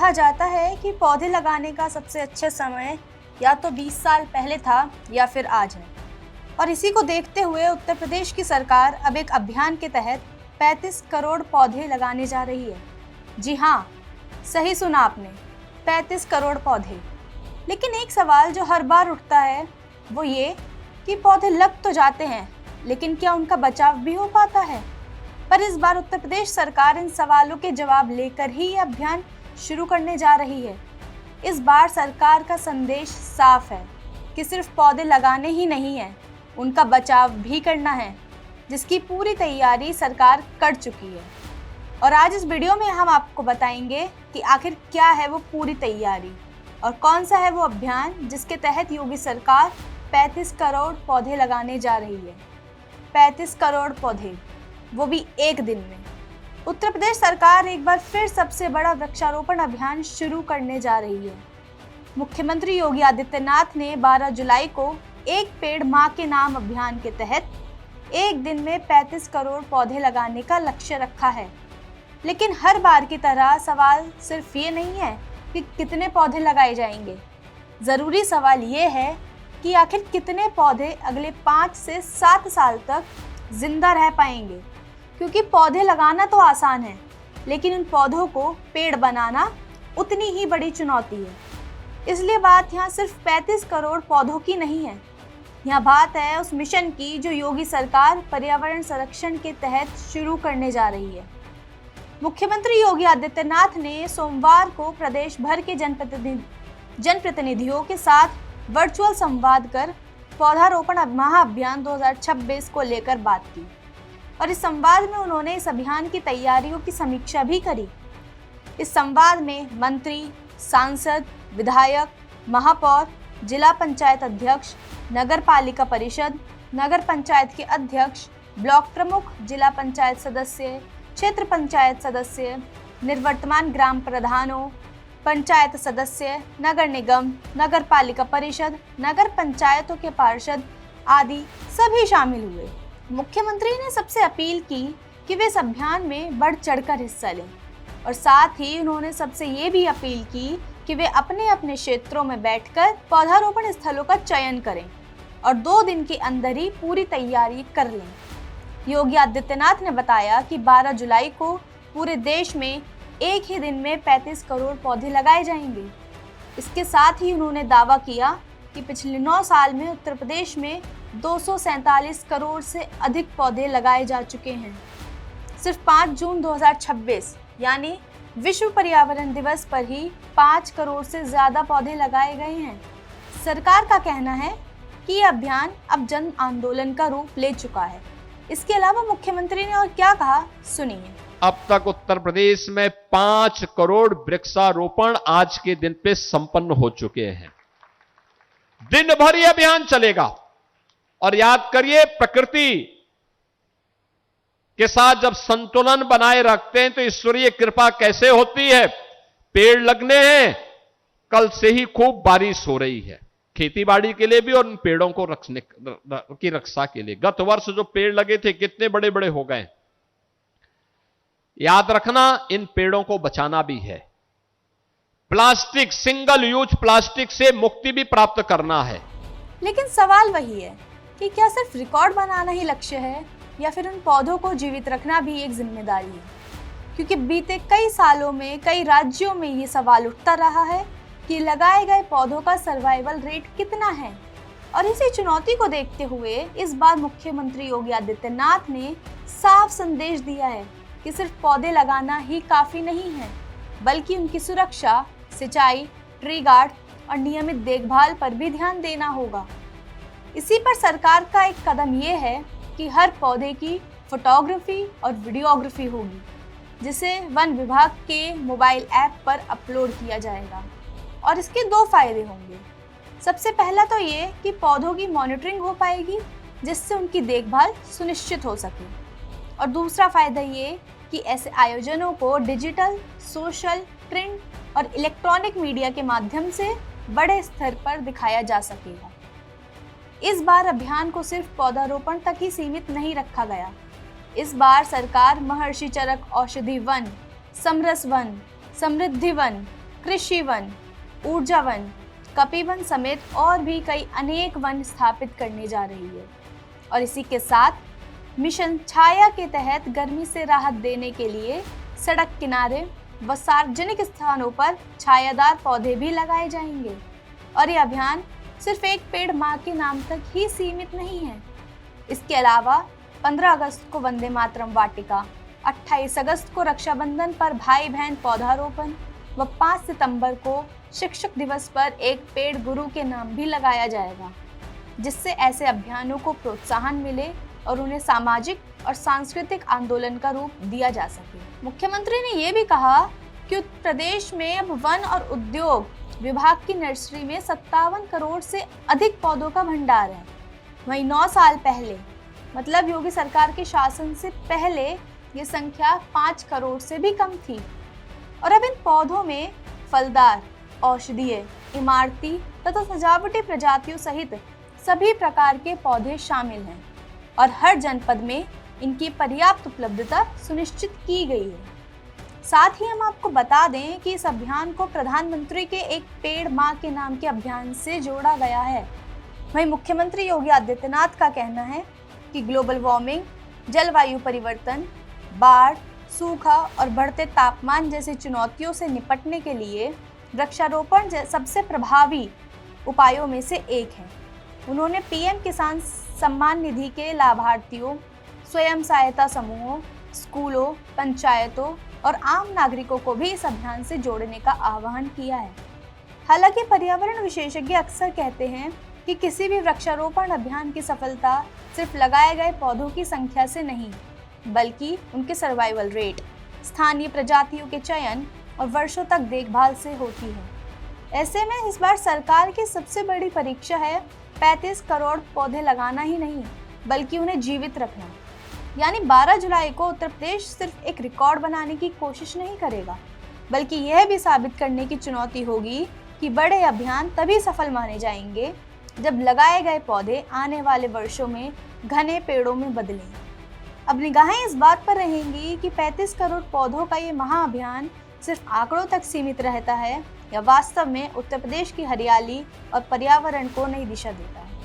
कहा जाता है कि पौधे लगाने का सबसे अच्छा समय या तो 20 साल पहले था या फिर आज है। और इसी को देखते हुए उत्तर प्रदेश की सरकार अब एक अभियान के तहत 35 करोड़ पौधे लगाने जा रही है। जी हाँ, सही सुना आपने, 35 करोड़ पौधे। लेकिन एक सवाल जो हर बार उठता है वो ये कि पौधे लग तो जाते हैं, लेकिन क्या उनका बचाव भी हो पाता है? पर इस बार उत्तर प्रदेश सरकार इन सवालों के जवाब लेकर ही ये अभियान शुरू करने जा रही है। इस बार सरकार का संदेश साफ है कि सिर्फ पौधे लगाने ही नहीं है, उनका बचाव भी करना है, जिसकी पूरी तैयारी सरकार कर चुकी है। और आज इस वीडियो में हम आपको बताएंगे कि आखिर क्या है वो पूरी तैयारी और कौन सा है वो अभियान जिसके तहत योगी सरकार 35 करोड़ पौधे लगाने जा रही है। 35 करोड़ पौधे, वो भी एक दिन में। उत्तर प्रदेश सरकार एक बार फिर सबसे बड़ा वृक्षारोपण अभियान शुरू करने जा रही है। मुख्यमंत्री योगी आदित्यनाथ ने 12 जुलाई को एक पेड़ मां के नाम अभियान के तहत एक दिन में 35 करोड़ पौधे लगाने का लक्ष्य रखा है। लेकिन हर बार की तरह सवाल सिर्फ ये नहीं है कि कितने पौधे लगाए जाएंगे। ज़रूरी सवाल ये है कि आखिर कितने पौधे अगले 5 से 7 साल तक जिंदा रह पाएंगे। क्योंकि पौधे लगाना तो आसान है, लेकिन उन पौधों को पेड़ बनाना उतनी ही बड़ी चुनौती है। इसलिए बात यहाँ सिर्फ 35 करोड़ पौधों की नहीं है, यहाँ बात है उस मिशन की जो योगी सरकार पर्यावरण संरक्षण के तहत शुरू करने जा रही है। मुख्यमंत्री योगी आदित्यनाथ ने सोमवार को प्रदेश भर के जनप्रतिनिधियों के साथ वर्चुअल संवाद कर पौधारोपण महाअभियान 2026 को लेकर बात की और इस संवाद में उन्होंने इस अभियान की तैयारियों की समीक्षा भी करी। इस संवाद में मंत्री, सांसद, विधायक, महापौर, जिला पंचायत अध्यक्ष, नगर पालिका परिषद, नगर पंचायत के अध्यक्ष, ब्लॉक प्रमुख, जिला पंचायत सदस्य, क्षेत्र पंचायत सदस्य, निवर्तमान ग्राम प्रधानों, पंचायत सदस्य, नगर निगम, नगर पालिका परिषद, नगर पंचायतों के पार्षद आदि सभी शामिल हुए। मुख्यमंत्री ने सबसे अपील की कि वे इस अभियान में बढ़ चढ़कर हिस्सा लें और साथ ही उन्होंने सबसे ये भी अपील की कि वे अपने अपने क्षेत्रों में बैठकर पौधारोपण स्थलों का चयन करें और 2 दिन के अंदर ही पूरी तैयारी कर लें। योगी आदित्यनाथ ने बताया कि 12 जुलाई को पूरे देश में एक ही दिन में 35 करोड़ पौधे लगाए जाएंगे। इसके साथ ही उन्होंने दावा किया कि पिछले 9 साल में उत्तर प्रदेश में 247 करोड़ से अधिक पौधे लगाए जा चुके हैं। सिर्फ 5 जून 2026 यानी विश्व पर्यावरण दिवस पर ही 5 करोड़ से ज़्यादा पौधे लगाए गए हैं। सरकार का कहना है कि यह अभियान अब जन आंदोलन का रूप ले चुका है। इसके अलावा मुख्यमंत्री ने और क्या कहा, सुनिए। अब तक उत्तर प्रदेश में 5 करोड़ वृक्षारोपण आज के दिन पे संपन्न हो चुके हैं। दिन भर यह अभियान चलेगा और याद करिए, प्रकृति के साथ जब संतुलन बनाए रखते हैं तो ईश्वरीय कृपा कैसे होती है। पेड़ लगने हैं, कल से ही खूब बारिश हो रही है खेती बाड़ी के लिए भी और इन पेड़ों को रखने की रक्षा के लिए। गत वर्ष जो पेड़ लगे थे कितने बड़े बड़े हो गए। याद रखना, इन पेड़ों को बचाना भी है। प्लास्टिक, सिंगल यूज प्लास्टिक से मुक्ति भी प्राप्त करना है। लेकिन सवाल वही है कि क्या सिर्फ रिकॉर्ड बनाना ही लक्ष्य है या फिर उन पौधों को जीवित रखना भी एक जिम्मेदारी है? क्योंकि बीते कई सालों में कई राज्यों में ये सवाल उठता रहा है कि लगाए गए पौधों का सर्वाइवल रेट कितना है। और इसी चुनौती को देखते हुए इस बार मुख्यमंत्री योगी आदित्यनाथ ने साफ संदेश दिया है कि सिर्फ पौधे लगाना ही काफ़ी नहीं है, बल्कि उनकी सुरक्षा, सिंचाई, ट्री गार्ड और नियमित देखभाल पर भी ध्यान देना होगा। इसी पर सरकार का एक कदम ये है कि हर पौधे की फोटोग्राफी और वीडियोग्राफी होगी, जिसे वन विभाग के मोबाइल ऐप पर अपलोड किया जाएगा। और इसके 2 फायदे होंगे। सबसे पहला तो ये कि पौधों की मॉनिटरिंग हो पाएगी, जिससे उनकी देखभाल सुनिश्चित हो सके। और दूसरा फायदा ये कि ऐसे आयोजनों को डिजिटल, सोशल, प्रिंट और इलेक्ट्रॉनिक मीडिया के माध्यम से बड़े स्तर पर दिखाया जा सकेगा। इस बार अभियान को सिर्फ पौधारोपण तक ही सीमित नहीं रखा गया। इस बार सरकार महर्षि चरक औषधि वन, समरस वन, समृद्धि वन, कृषि वन, ऊर्जा वन, कपिवन समेत और भी कई अनेक वन स्थापित करने जा रही है। और इसी के साथ मिशन छाया के तहत गर्मी से राहत देने के लिए सड़क किनारे व सार्वजनिक स्थानों पर छायादार पौधे भी लगाए जाएंगे। और ये अभियान सिर्फ एक पेड़ माँ के नाम तक ही सीमित नहीं है। इसके अलावा 15 अगस्त को वंदे मातरम वाटिका, 28 अगस्त को रक्षाबंधन पर भाई बहन पौधारोपण व 5 सितंबर को शिक्षक दिवस पर एक पेड़ गुरु के नाम भी लगाया जाएगा, जिससे ऐसे अभियानों को प्रोत्साहन मिले और उन्हें सामाजिक और सांस्कृतिक आंदोलन का रूप दिया जा सके। मुख्यमंत्री ने ये भी कहा कि उत्तर प्रदेश में अब वन और उद्योग विभाग की नर्सरी में 57 करोड़ से अधिक पौधों का भंडार है। वहीं 9 साल पहले, मतलब योगी सरकार के शासन से पहले, ये संख्या 5 करोड़ से भी कम थी। और अब इन पौधों में फलदार, औषधीय, इमारती तथा सजावटी प्रजातियों सहित सभी प्रकार के पौधे शामिल हैं और हर जनपद में इनकी पर्याप्त उपलब्धता सुनिश्चित की गई है। साथ ही हम आपको बता दें कि इस अभियान को प्रधानमंत्री के एक पेड़ माँ के नाम के अभियान से जोड़ा गया है। वहीं मुख्यमंत्री योगी आदित्यनाथ का कहना है कि ग्लोबल वार्मिंग, जलवायु परिवर्तन, बाढ़, सूखा और बढ़ते तापमान जैसी चुनौतियों से निपटने के लिए वृक्षारोपण सबसे प्रभावी उपायों में से एक है। उन्होंने पीएम किसान सम्मान निधि के लाभार्थियों, स्वयं सहायता समूहों, स्कूलों, पंचायतों और आम नागरिकों को भी इस अभियान से जोड़ने का आह्वान किया है। हालांकि पर्यावरण विशेषज्ञ अक्सर कहते हैं कि किसी भी वृक्षारोपण अभियान की सफलता सिर्फ लगाए गए पौधों की संख्या से नहीं, बल्कि उनके सर्वाइवल रेट, स्थानीय प्रजातियों के चयन और वर्षों तक देखभाल से होती है। ऐसे में इस बार सरकार की सबसे बड़ी परीक्षा है 35 करोड़ पौधे लगाना ही नहीं, बल्कि उन्हें जीवित रखना। यानी 12 जुलाई को उत्तर प्रदेश सिर्फ एक रिकॉर्ड बनाने की कोशिश नहीं करेगा, बल्कि यह भी साबित करने की चुनौती होगी कि बड़े अभियान तभी सफल माने जाएंगे जब लगाए गए पौधे आने वाले वर्षों में घने पेड़ों में बदलें। अब निगाहें इस बात पर रहेंगी कि 35 करोड़ पौधों का ये महाअभियान सिर्फ आंकड़ों तक सीमित रहता है या वास्तव में उत्तर प्रदेश की हरियाली और पर्यावरण को नई दिशा देता है।